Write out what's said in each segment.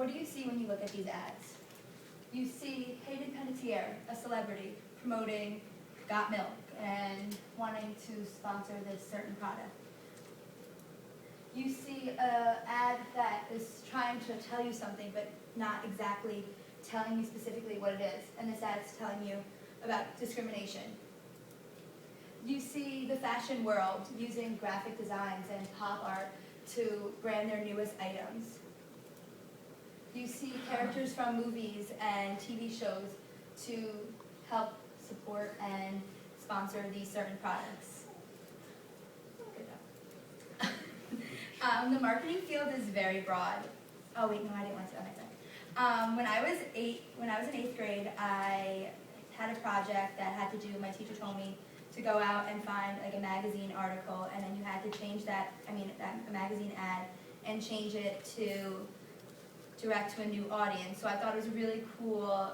what do you see when you look at these ads? You see Hayden Panettiere, a celebrity, promoting Got Milk and wanting to sponsor this certain product. You see an ad that is trying to tell you something but not exactly telling you specifically what it is, and this ad is telling you about discrimination. You see the fashion world using graphic designs and pop art to brand their newest items. You see characters from movies and TV shows to help support and sponsor these certain products. Good job. The marketing field is very broad. Oh wait, no, I didn't want to say that. When I was in 8th grade, I had a project that had to do, my teacher told me to go out and find like a magazine article, and then you had to change that a magazine ad and change it to direct to a new audience. So I thought it was a really cool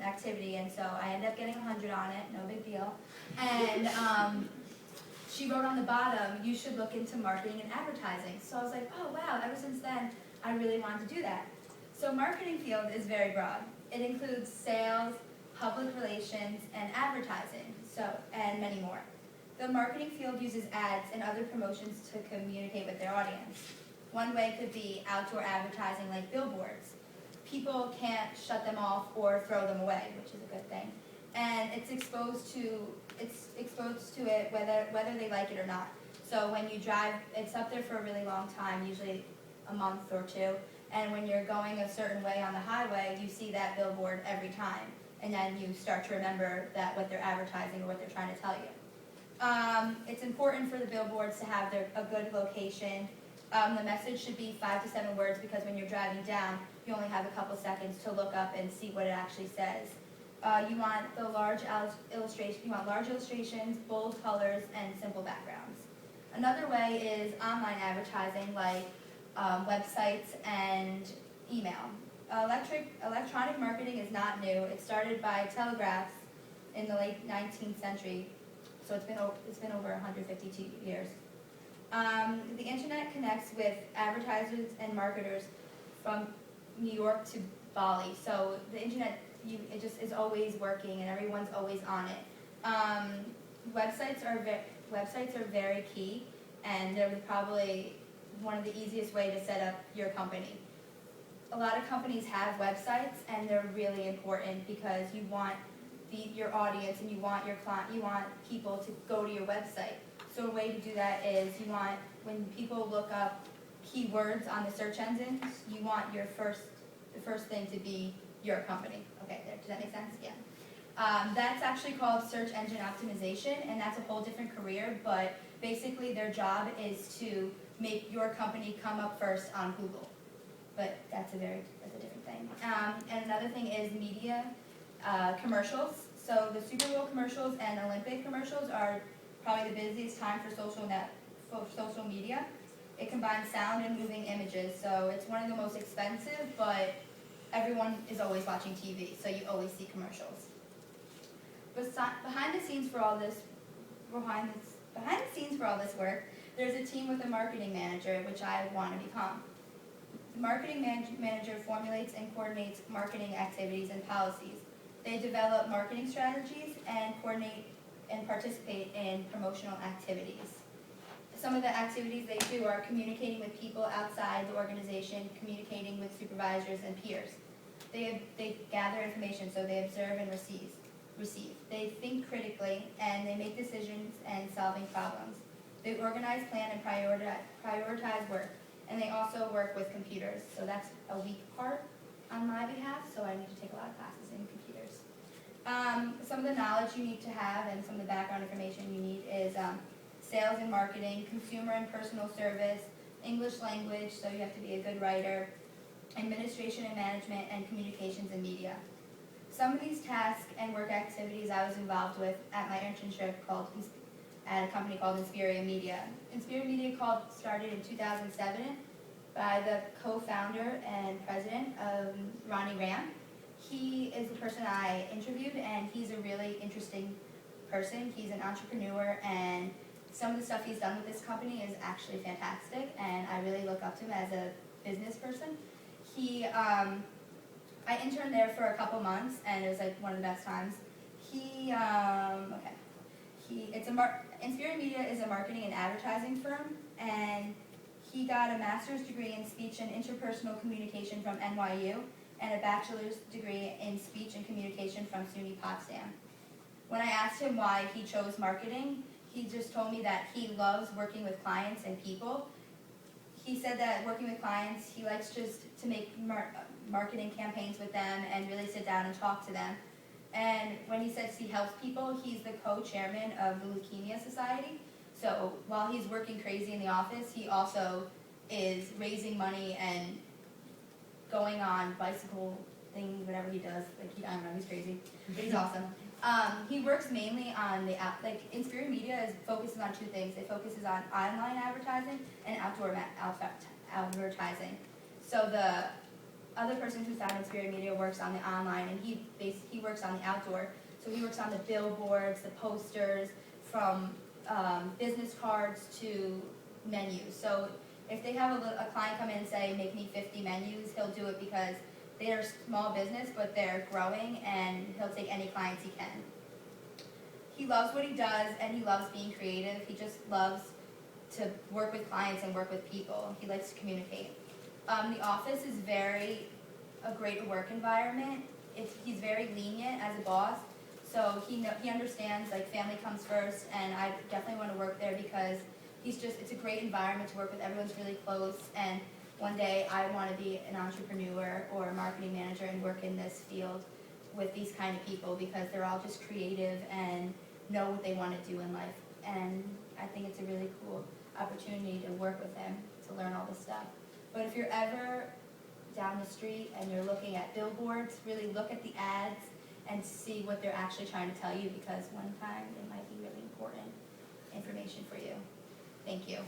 activity, and so I ended up getting 100 on it, no big deal. And she wrote on the bottom, you should look into marketing and advertising. So I was like, oh wow, ever since then, I really wanted to do that. So marketing field is very broad. It includes sales, public relations, and advertising, and many more. The marketing field uses ads and other promotions to communicate with their audience. One way could be outdoor advertising like billboards. People can't shut them off or throw them away, which is a good thing. And it's exposed to it whether they like it or not. So when you drive, it's up there for a really long time, usually a month or two. And when you're going a certain way on the highway, you see that billboard every time. And then you start to remember that what they're advertising or what they're trying to tell you. It's important for the billboards to have a good location. The message should be 5 to 7 words, because when you're driving down, you only have a couple seconds to look up and see what it actually says. You want large illustrations, bold colors, and simple backgrounds. Another way is online advertising, like websites and email. Electronic marketing is not new. It started by telegraphs in the late 19th century, so it's been over 152 years. The internet connects with advertisers and marketers from New York to Bali. So the internet, it just is always working, and everyone's always on it. Websites are very key, and they're probably one of the easiest way to set up your company. A lot of companies have websites, and they're really important because you want your audience and you want people to go to your website. So a way to do that is when people look up keywords on the search engines, you want the first thing to be your company. Okay, does that make sense? Yeah. That's actually called search engine optimization, and that's a whole different career, but basically their job is to make your company come up first on Google. But that's a different thing. And another thing is media, commercials. So the Super Bowl commercials and Olympic commercials are probably the busiest time for social media. It combines sound and moving images, so it's one of the most expensive, but everyone is always watching TV, so you always see commercials. Behind the scenes for all this work, there's a team with a marketing manager, which I want to become. The marketing manager formulates and coordinates marketing activities and policies. They develop marketing strategies and coordinate and participate in promotional activities. Some of the activities they do are communicating with people outside the organization, communicating with supervisors and peers. They gather information, so they observe and receive. They think critically, and they make decisions and solving problems. They organize, plan, and prioritize work. And they also work with computers, so that's a weak part on my behalf, so I need to take a lot of classes in computers. Some of the knowledge you need to have and some of the background information you need is sales and marketing, consumer and personal service, English language, so you have to be a good writer, administration and management, and communications and media. Some of these tasks and work activities I was involved with at my internship at a company called Inspiria Media. Inspiria Media started in 2007 by the co-founder and president of Ronnie Ram. He is the person I interviewed, and he's a really interesting person. He's an entrepreneur, and some of the stuff he's done with this company is actually fantastic, and I really look up to him as a business person. I interned there for a couple months, and it was like one of the best times. Inspiring Media is a marketing and advertising firm, and he got a master's degree in speech and interpersonal communication from NYU, and a bachelor's degree in speech and communication from SUNY Potsdam. When I asked him why he chose marketing, he just told me that he loves working with clients and people. He said that working with clients, he likes just to make marketing campaigns with them and really sit down and talk to them. And when he says he helps people, he's the co-chairman of the Leukemia Society. So while he's working crazy in the office, he also is raising money and going on bicycle things, whatever he does. I don't know, he's crazy, but he's awesome. He works mainly on the app. Inspiring Media focuses on two things. It focuses on online advertising and outdoor advertising. So the other person who founded Inspiring Media works on the online, and he works on the outdoor. So he works on the billboards, the posters, from business cards to menus. So if they have a client come in and say, make me 50 menus, he'll do it because they're a small business, but they're growing, and he'll take any clients he can. He loves what he does, and he loves being creative. He just loves to work with clients and work with people. He likes to communicate. The office is a great work environment. He's very lenient as a boss, so he understands family comes first, and I definitely want to work there because it's a great environment to work with. Everyone's really close, and one day I want to be an entrepreneur or a marketing manager and work in this field with these kind of people because they're all just creative and know what they want to do in life. And I think it's a really cool opportunity to work with them, to learn all this stuff. But if you're ever down the street and you're looking at billboards, really look at the ads and see what they're actually trying to tell you, because one time it might be really important information for you. Thank you.